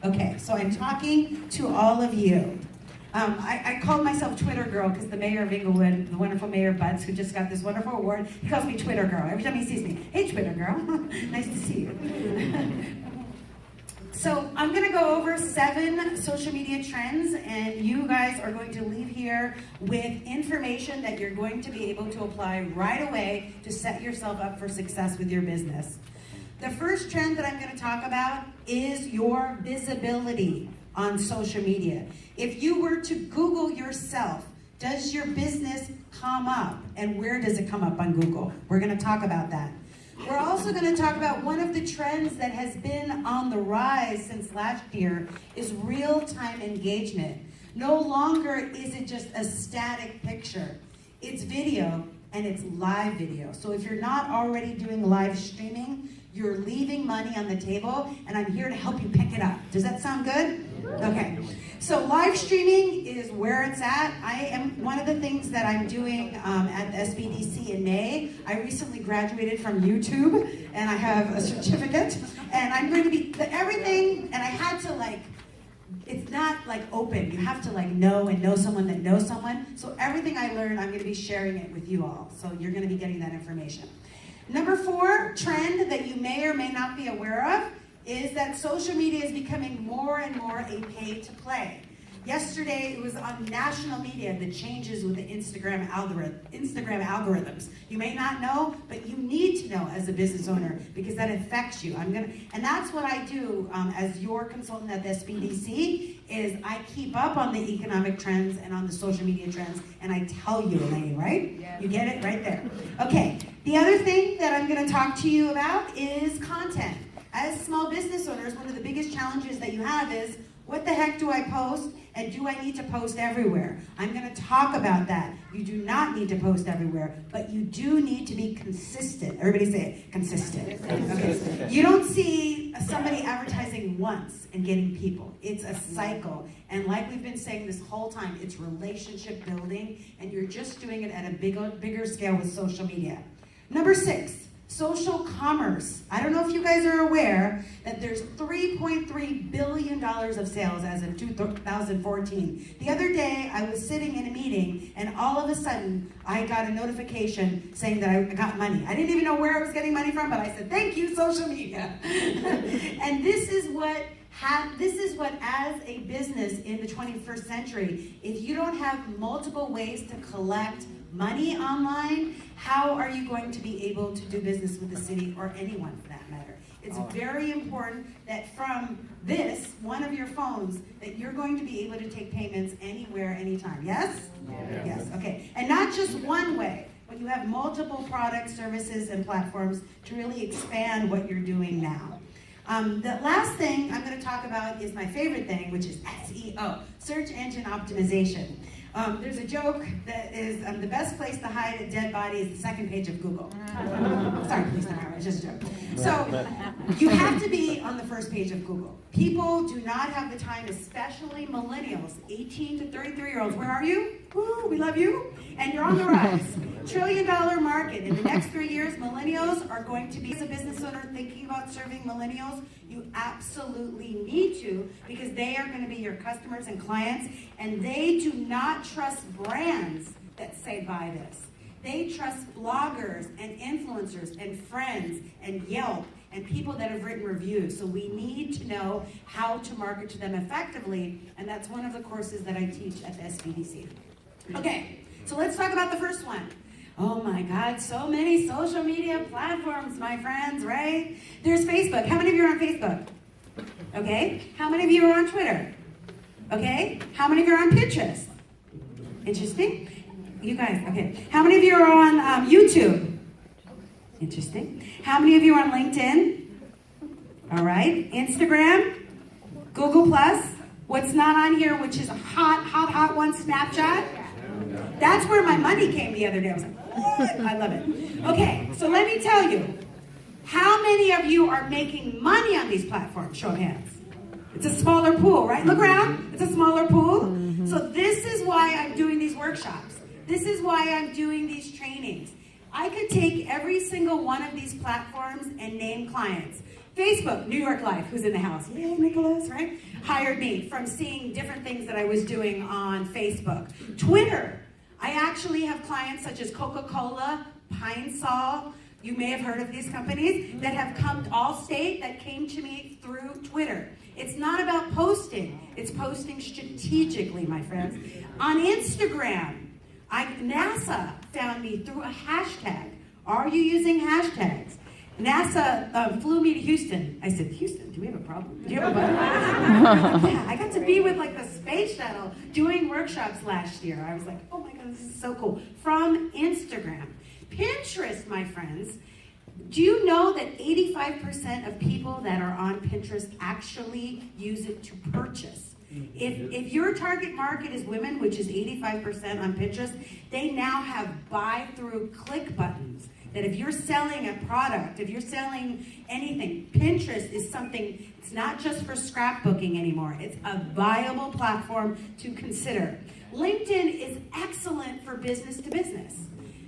Okay, so I'm talking to all of you. I called myself Twitter Girl because the mayor of Inglewood, the wonderful Mayor Butts, who just got this wonderful award, he calls me Twitter Girl. Every time he sees me, hey Twitter Girl, nice to see you. So I'm going to go over 7 social media trends, and you guys are going to leave here with information that you're going to be able to apply right away to set yourself up for success with your business. The first trend that I'm going to talk about is your visibility on social media. If you were to Google yourself, does your business come up? And where does it come up on Google? We're going to talk about that. We're also going to talk about one of the trends that has been on the rise since last year is real-time engagement. No longer is it just a static picture. It's video, and it's live video. So if you're not already doing live streaming, you're leaving money on the table, and I'm here to help you pick it up. Does that sound good? Okay. So live streaming is where it's at. One of the things that I'm doing at the SBDC in May, I recently graduated from YouTube, and I have a certificate, and I'm going to be, everything, and I had to it's not open. You have to know someone that knows someone. So everything I learned, I'm going to be sharing it with you all. So you're going to be getting that information. Number 4 trend that you may or may not be aware of is that social media is becoming more and more a pay-to-play. Yesterday, it was on national media, the changes with the Instagram algorithms. You may not know, but you need to know as a business owner because that affects you. And that's what I do as your consultant at the SBDC is I keep up on the economic trends and on the social media trends, and I tell you, Elaine, right? Yeah. You get it right there. Okay, the other thing that I'm going to talk to you about is content. As small business owners, one of the biggest challenges that you have is, what the heck do I post, and do I need to post everywhere? I'm going to talk about that. You do not need to post everywhere, but you do need to be consistent. Everybody say it, consistent. Okay. You don't see somebody advertising once and getting people. It's a cycle, and like we've been saying this whole time, it's relationship building, and you're just doing it at a bigger scale with social media. Number 6. Social commerce. I don't know if you guys are aware that there's $3.3 billion of sales as of 2014. The other day, I was sitting in a meeting, and all of a sudden, I got a notification saying that I got money. I didn't even know where I was getting money from, but I said, thank you, social media. And this is what, as a business in the 21st century, if you don't have multiple ways to collect money online, how are you going to be able to do business with the city or anyone for that matter? It's very important that from this, one of your phones, that you're going to be able to take payments anywhere, anytime. Yes? Yes, okay. And not just one way, but you have multiple products, services, and platforms to really expand what you're doing now. The last thing I'm going to talk about is my favorite thing, which is SEO, search engine optimization. There's a joke that is the best place to hide a dead body is the second page of Google. Sorry, police department, it's just a joke. So you have to be on the first page of Google. People do not have the time, especially millennials, 18 to 33-year-olds. Where are you? Woo, we love you. And you're on the rise. $1 trillion market. In the next 3 years, millennials are going to be, as a business owner thinking about serving millennials, you absolutely need to, because they are going to be your customers and clients, and they do not trust brands that say buy this. They trust bloggers and influencers and friends and Yelp and people that have written reviews. So we need to know how to market to them effectively, and that's one of the courses that I teach at the SBDC. Okay, so let's talk about the first one. Oh my God, so many social media platforms, my friends, right? There's Facebook. How many of you are on Facebook? Okay. How many of you are on Twitter? Okay. How many of you are on Pinterest? Interesting. You guys, okay. How many of you are on YouTube? Interesting. How many of you are on LinkedIn? All right. Instagram? Google Plus? What's not on here, which is a hot one, Snapchat? That's where my money came the other day. I was like, what? I love it. Okay, so let me tell you, how many of you are making money on these platforms? Show of hands. It's a smaller pool, right? Look around. It's a smaller pool. So this is why I'm doing these workshops. This is why I'm doing these trainings. I could take every single one of these platforms and name clients. Facebook, New York Life, who's in the house? Yay, Nicholas, right? Hired me from seeing different things that I was doing on Facebook. Twitter, I actually have clients such as Coca-Cola, Pine Sol, you may have heard of these companies, that have come, Allstate, that came to me through Twitter. It's not about posting, it's posting strategically, my friends. On Instagram, NASA found me through a hashtag. Are you using hashtags? NASA flew me to Houston. I said, Houston, do we have a problem? Do you have a bug? Yeah, I got to be with like the space shuttle doing workshops last year. I was like, oh my God, this is so cool. From Instagram. Pinterest, my friends. Do you know that 85% of people that are on Pinterest actually use it to purchase? If your target market is women, which is 85% on Pinterest, they now have buy-through click buttons. That if you're selling a product, if you're selling anything, Pinterest is something, it's not just for scrapbooking anymore. It's a viable platform to consider. LinkedIn is excellent for business to business.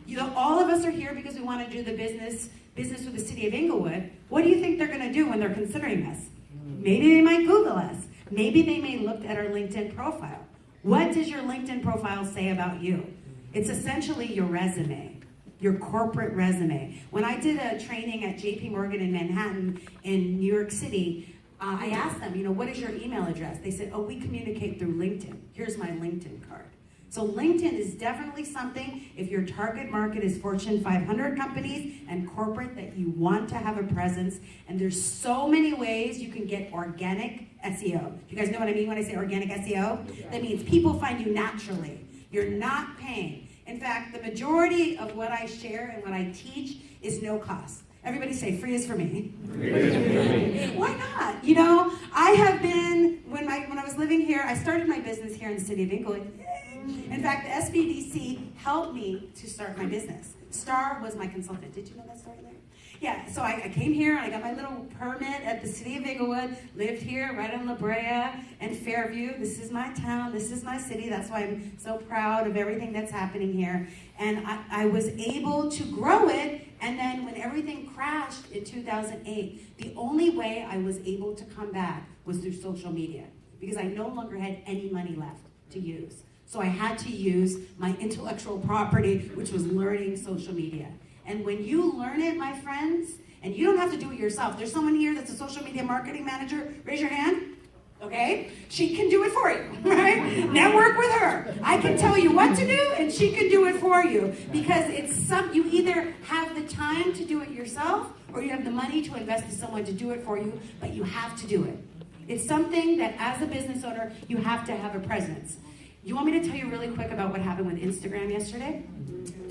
You know, all of us are here because we want to do the business with the city of Inglewood. What do you think they're going to do when they're considering us? Maybe they might Google us. Maybe they may look at our LinkedIn profile. What does your LinkedIn profile say about you? It's essentially your resume. Your corporate resume. When I did a training at JP Morgan in Manhattan in New York City, I asked them, what is your email address? They said, we communicate through LinkedIn. Here's my LinkedIn card. So LinkedIn is definitely something, if your target market is Fortune 500 companies and corporate, that you want to have a presence. And there's so many ways you can get organic SEO. Do you guys know what I mean when I say organic SEO? That means people find you naturally. You're not paying. In fact, the majority of what I share and what I teach is no cost. Everybody say, free is for me. Free is for me. Why not? I have been, when I was living here, I started my business here in the city of Inglewood. In fact, the SBDC helped me to start my business. Star was my consultant. Did you know that story there? Yeah, so I came here, and I got my little permit at the city of Inglewood, lived here right in La Brea and Fairview. This is my town, this is my city. That's why I'm so proud of everything that's happening here. And I was able to grow it, and then when everything crashed in 2008, the only way I was able to come back was through social media, because I no longer had any money left to use. So I had to use my intellectual property, which was learning social media. And when you learn it, my friends, and you don't have to do it yourself. There's someone here that's a social media marketing manager. Raise your hand. Okay? She can do it for you, right? Network with her. I can tell you what to do, and she can do it for you. Because you either have the time to do it yourself, or you have the money to invest in someone to do it for you, but you have to do it. It's something that as a business owner, you have to have a presence. You want me to tell you really quick about what happened with Instagram yesterday?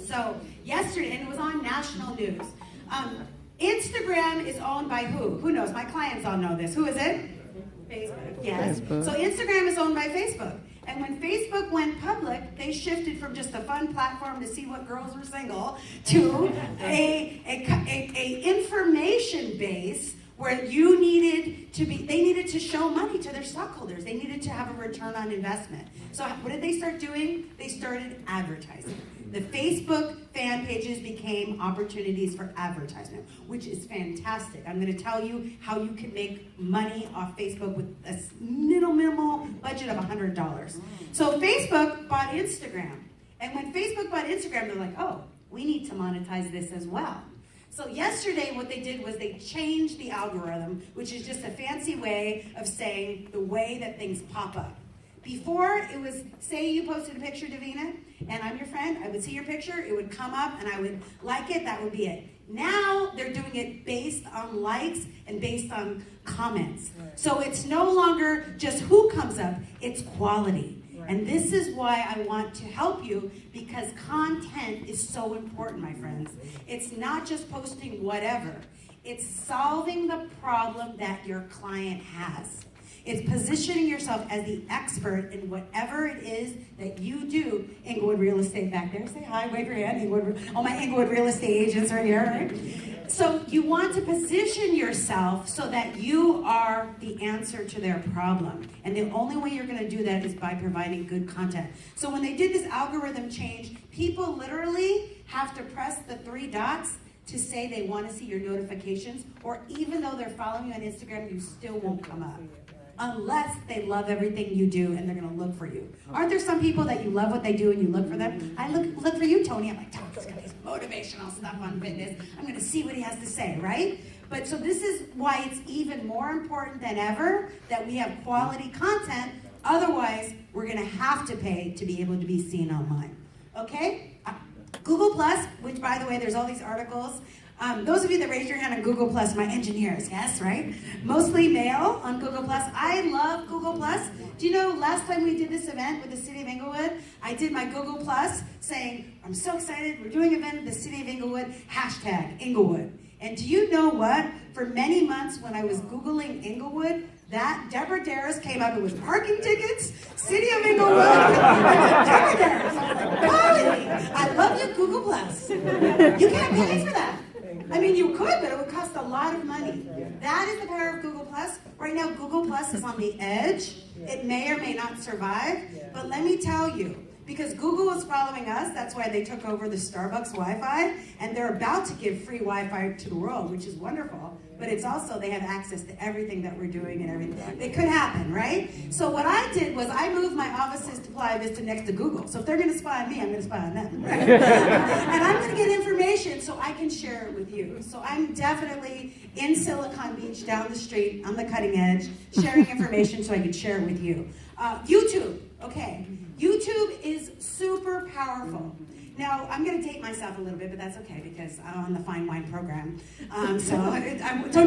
So yesterday, and it was on national news. Instagram is owned by who? Who knows? My clients all know this. Who is it? Facebook. Yes. Facebook. So Instagram is owned by Facebook. And when Facebook went public, they shifted from just a fun platform to see what girls were single to a information base where they needed to show money to their stockholders. They needed to have a return on investment. So what did they start doing? They started advertising. The Facebook fan pages became opportunities for advertisement, which is fantastic. I'm going to tell you how you can make money off Facebook with a minimal budget of $100. So Facebook bought Instagram. And when Facebook bought Instagram, they're like, oh, we need to monetize this as well. So yesterday what they did was they changed the algorithm, which is just a fancy way of saying the way that things pop up. Before, it was, say you posted a picture, Davina, and I'm your friend, I would see your picture, it would come up, and I would like it, that would be it. Now, they're doing it based on likes and based on comments. Right. So it's no longer just who comes up, it's quality. Right. And this is why I want to help you, because content is so important, my friends. It's not just posting whatever. It's solving the problem that your client has. It's positioning yourself as the expert in whatever it is that you do. Inglewood Real Estate back there. Say hi, wave your hand. All my Inglewood Real Estate agents are here, right? So you want to position yourself so that you are the answer to their problem. And the only way you're going to do that is by providing good content. So when they did this algorithm change, people literally have to press the 3 dots to say they want to see your notifications, or even though they're following you on Instagram, you still won't come up. Unless they love everything you do and they're going to look for you. Aren't there some people that you love what they do and you look for them? I look for you, Tony. I'm like, Tony's got this motivational stuff on fitness. I'm going to see what he has to say, right? But so this is why it's even more important than ever that we have quality content. Otherwise, we're going to have to pay to be able to be seen online. Okay? Google Plus, which by the way, there's all these articles. Those of you that raised your hand on Google Plus, my engineers, yes, right? Mostly male on Google Plus. I love Google Plus. Do you know last time we did this event with the City of Inglewood, I did my Google Plus saying, I'm so excited, we're doing an event with the City of Inglewood, hashtag Inglewood. And do you know what? For many months when I was Googling Inglewood, that Deborah Deras came up. It was parking tickets, City of Inglewood. Deborah Deras. I was like, golly, I love you, Google Plus. You can't pay for that. I mean, you could, but it would cost a lot of money. That is the power of Google Plus. Right now, Google Plus is on the edge. It may or may not survive. But let me tell you, because Google is following us, that's why they took over the Starbucks Wi-Fi, and they're about to give free Wi-Fi to the world, which is wonderful, but it's also, they have access to everything that we're doing and everything. It could happen, right? So what I did was I moved my offices to Playa Vista next to Google. So if they're gonna spy on me, I'm gonna spy on them, right? And I'm gonna get information so I can share it with you. So I'm definitely in Silicon Beach, down the street, on the cutting edge, sharing information so I can share it with you. YouTube, okay. YouTube is super powerful. Now, I'm going to date myself a little bit, but that's okay because I'm on the Fine Wine program. Don't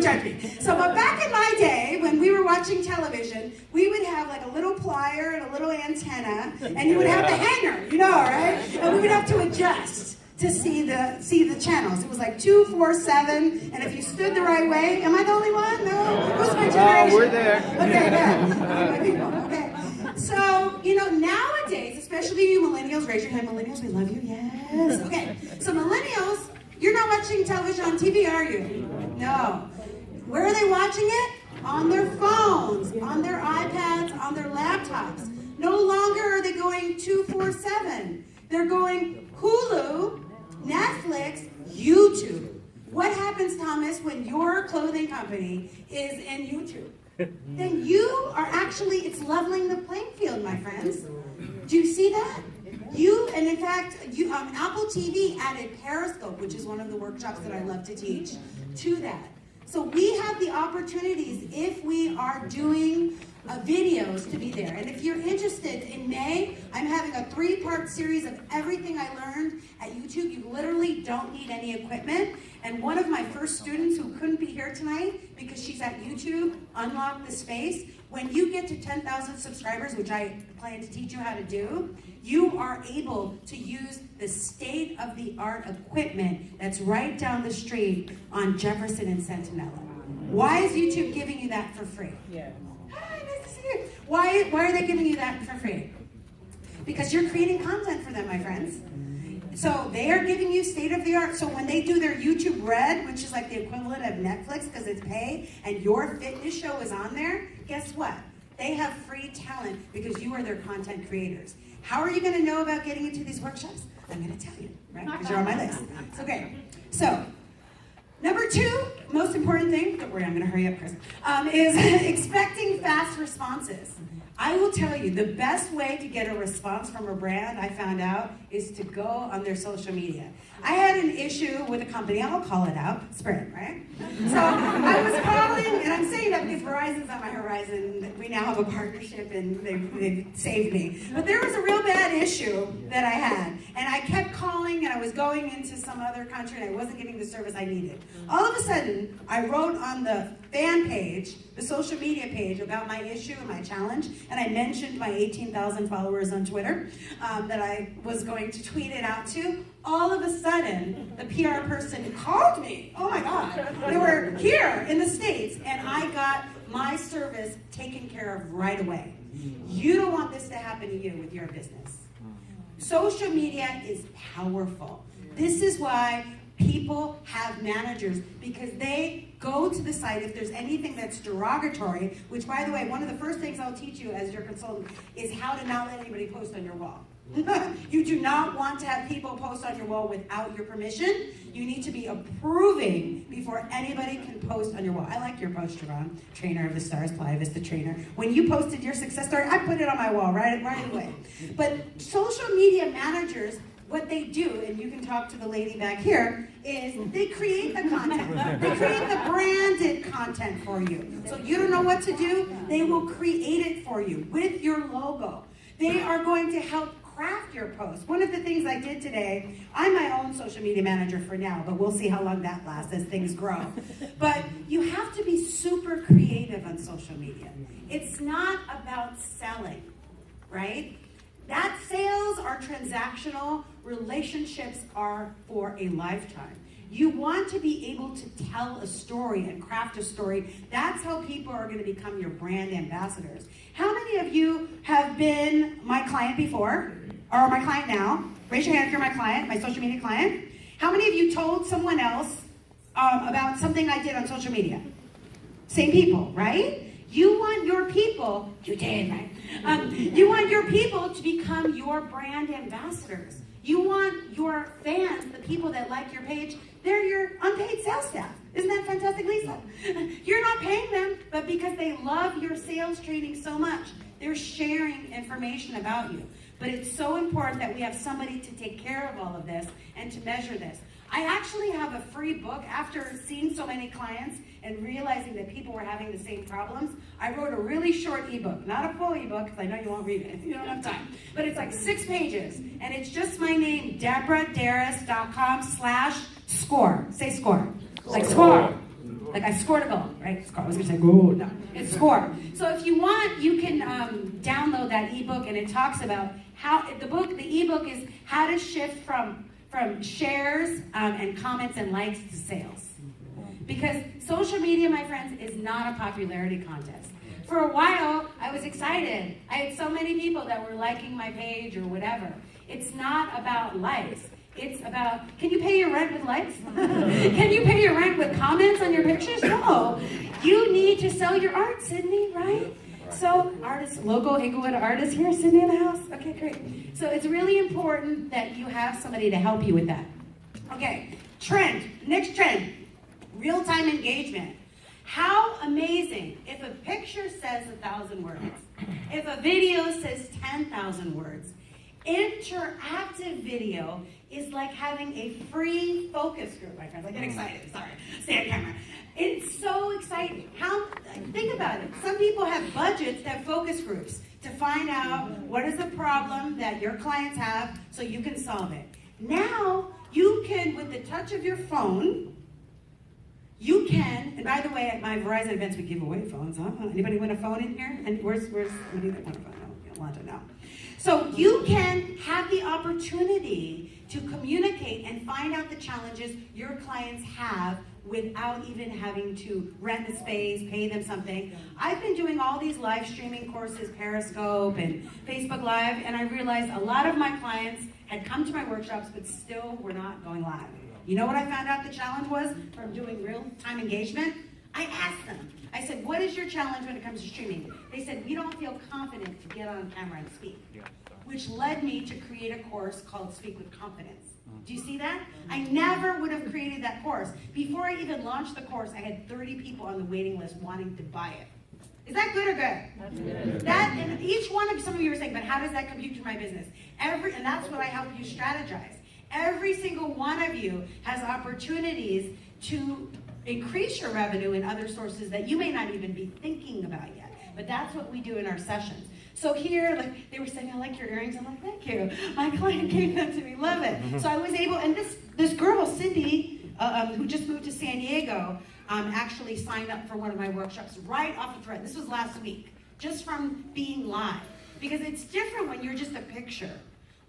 judge me. But back in my day, when we were watching television, we would have like a little plier and a little antenna, and you would have the hanger, you know, right? And we would have to adjust to see the channels. It was like 2, 4, 7, and if you stood the right way, am I the only one? No? Who's my generation? We're there. Okay, good. My people, okay. So, you know, nowadays, especially you millennials, raise your hand, millennials, we love you, yes. Okay, so millennials, you're not watching television on TV, are you? No. Where are they watching it? On their phones, on their iPads, on their laptops. No longer are they going 247. They're going Hulu, Netflix, YouTube. What happens, Thomas, when your clothing company is in YouTube? Then you are actually, it's leveling the playing field, my friends. Do you see that? And in fact, Apple TV added Periscope, which is one of the workshops that I love to teach, to that. So we have the opportunities, if we are doing videos, to be there. And if you're interested, in May, I'm having a 3-part series of everything I learned at YouTube. You literally don't need any equipment. And one of my first students who couldn't be here tonight because she's at YouTube, unlocked the space. When you get to 10,000 subscribers, which I plan to teach you how to do, you are able to use the state-of-the-art equipment that's right down the street on Jefferson and Centinela. Why is YouTube giving you that for free? Yeah. Hi, nice to see you. Why are they giving you that for free? Because you're creating content for them, my friends. So they are giving you state-of-the-art. So when they do their YouTube Red, which is like the equivalent of Netflix because it's pay, and your fitness show is on there, guess what? They have free talent because you are their content creators. How are you going to know about getting into these workshops? I'm going to tell you, right? Because you're on my list. So great. So number 2, most important thing, don't worry, I'm going to hurry up, Chris, is expecting fast responses. I will tell you, the best way to get a response from a brand, I found out, is to go on their social media. I had an issue with a company, I'll call it out, Sprint, right? So I was calling, and I'm saying that because Verizon's on my horizon. We now have a partnership, and they've saved me. But there was a real bad issue that I had, and I kept calling, and I was going into some other country, and I wasn't getting the service I needed. All of a sudden, I wrote on the fan page, the social media page, about my issue and my challenge, and I mentioned my 18,000 followers on Twitter that I was going to tweet it out to. All of a sudden, the PR person called me. Oh my God. They were here in the States, and I got my service taken care of right away. You don't want this to happen to you with your business. Social media is powerful. This is why People have managers because they go to the site if there's anything that's derogatory, which, by the way, one of the first things I'll teach you as your consultant is how to not let anybody post on your wall. You do not want to have people post on your wall without your permission. You need to be approving before anybody can post on your wall. I like your post, Jerron, trainer of the stars, Playa Vista trainer. When you posted your success story, I put it on my wall right away. But social media managers, what they do, and you can talk to the lady back here, is they create the content. They create the branded content for you. So you don't know what to do, they will create it for you with your logo. They are going to help craft your post. One of the things I did today, I'm my own social media manager for now, but we'll see how long that lasts as things grow. But you have to be super creative on social media. It's not about selling, right? That sales are transactional, relationships are for a lifetime. You want to be able to tell a story and craft a story. That's how people are going to become your brand ambassadors. How many of you have been my client before, or my client now? Raise your hand if you're my client, my social media client. How many of you told someone else about something I did on social media? Same people, right? You want your people, you did, right? You want your people to become your brand ambassadors. You want your fans, the people that like your page, they're your unpaid sales staff. Isn't that fantastic, Lisa? You're not paying them, but because they love your sales training so much, they're sharing information about you. But it's so important that we have somebody to take care of all of this and to measure this. I actually have a free book after seeing so many clients and realizing that people were having the same problems. I wrote a really short ebook, not a full ebook, because I know you won't read it. You don't have time. But it's like 6 pages, and it's just my name, DeborahDeras.com/score. Say score. Like score. Like I scored a goal, right? Score. I was going to say goal. No, it's score. So if you want, you can download that ebook, and it talks about how the ebook is how to shift from shares and comments and likes to sales. Because social media, my friends, is not a popularity contest. For a while, I was excited. I had so many people that were liking my page or whatever. It's not about likes. It's about, can you pay your rent with likes? Can you pay your rent with comments on your pictures? No. You need to sell your art, Sydney, right? So, artists, local Inglewood artists here, Sydney in the house? Okay, great. So it's really important that you have somebody to help you with that. Okay, next trend, real-time engagement. How amazing if a picture says 1,000 words, if a video says 10,000 words. Interactive video is like having a free focus group, my friends. I get excited, sorry, stay on camera. It's so exciting. Think about it. Some people have budgets to have focus groups to find out what is the problem that your clients have so you can solve it. Now, you can, with the touch of your phone, you can, and by the way, at my Verizon events, we give away phones, huh? Anybody win a phone in here? And where's anybody that won a phone? No, Yolanda, no. So you can have the opportunity to communicate and find out the challenges your clients have without even having to rent a space, pay them something. I've been doing all these live streaming courses, Periscope and Facebook Live, and I realized a lot of my clients had come to my workshops, but still were not going live. You know what I found out the challenge was from doing real-time engagement? I asked them. I said, what is your challenge when it comes to streaming? They said, we don't feel confident to get on camera and speak, which led me to create a course called Speak with Confidence. Do you see that? I never would have created that course. Before I even launched the course, I had 30 people on the waiting list wanting to buy it. Is that good or good? That's good. And each one of some of you were saying, but how does that compute to my business? And that's what I help you strategize. Every single one of you has opportunities to increase your revenue in other sources that you may not even be thinking about yet. But that's what we do in our sessions. So here, like they were saying, I like your earrings. I'm like, thank you. My client gave them to me. Love it. So I was able, and this girl, Cindy, who just moved to San Diego, actually signed up for one of my workshops right off the thread. This was last week, just from being live. Because it's different when you're just a picture.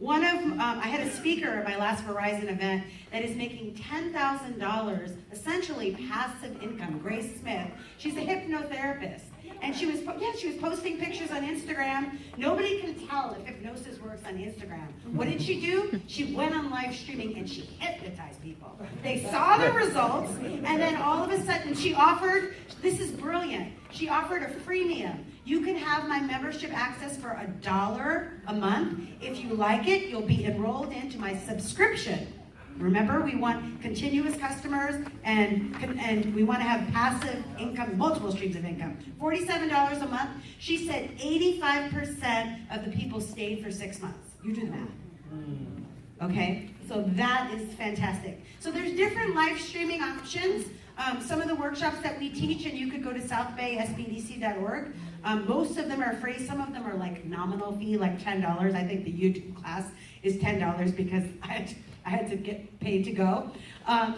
I had a speaker at my last Verizon event that is making $10,000, essentially passive income, Grace Smith. She's a hypnotherapist. And she was posting pictures on Instagram. Nobody can tell if hypnosis works on Instagram. What did she do? She went on live streaming and she hypnotized people. They saw the results, and then all of a sudden she offered, this is brilliant, she offered a freemium. You can have my membership access for $1 a month. If you like it, you'll be enrolled into my subscription. Remember, we want continuous customers, and we want to have passive income, multiple streams of income. $47 a month. She said 85% of the people stayed for 6 months. You do the math. Okay, so that is fantastic. So there's different live streaming options. Some of the workshops that we teach, and you could go to southbaysbdc.org. Most of them are free. Some of them are like nominal fee, like $10. I think the YouTube class is $10 because I had to get paid to go.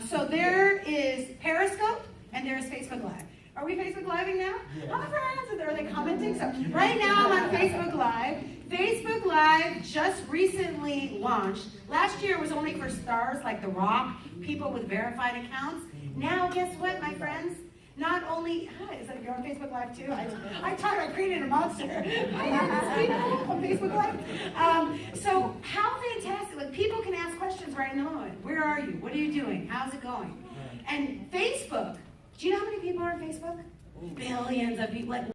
So there is Periscope and there is Facebook Live. Are we Facebook Living now? Yeah. All the friends, are they commenting? So right now I'm on Facebook Live. Facebook Live just recently launched. Last year it was only for stars like The Rock, people with verified accounts. Now guess what, my friends? Not only, is that you're on Facebook Live too? I created a monster. I have these people on Facebook Live. So how fantastic, like people can ask questions right in the moment. Where are you? What are you doing? How's it going? And Facebook, do you know how many people are on Facebook? Billions of people. Like,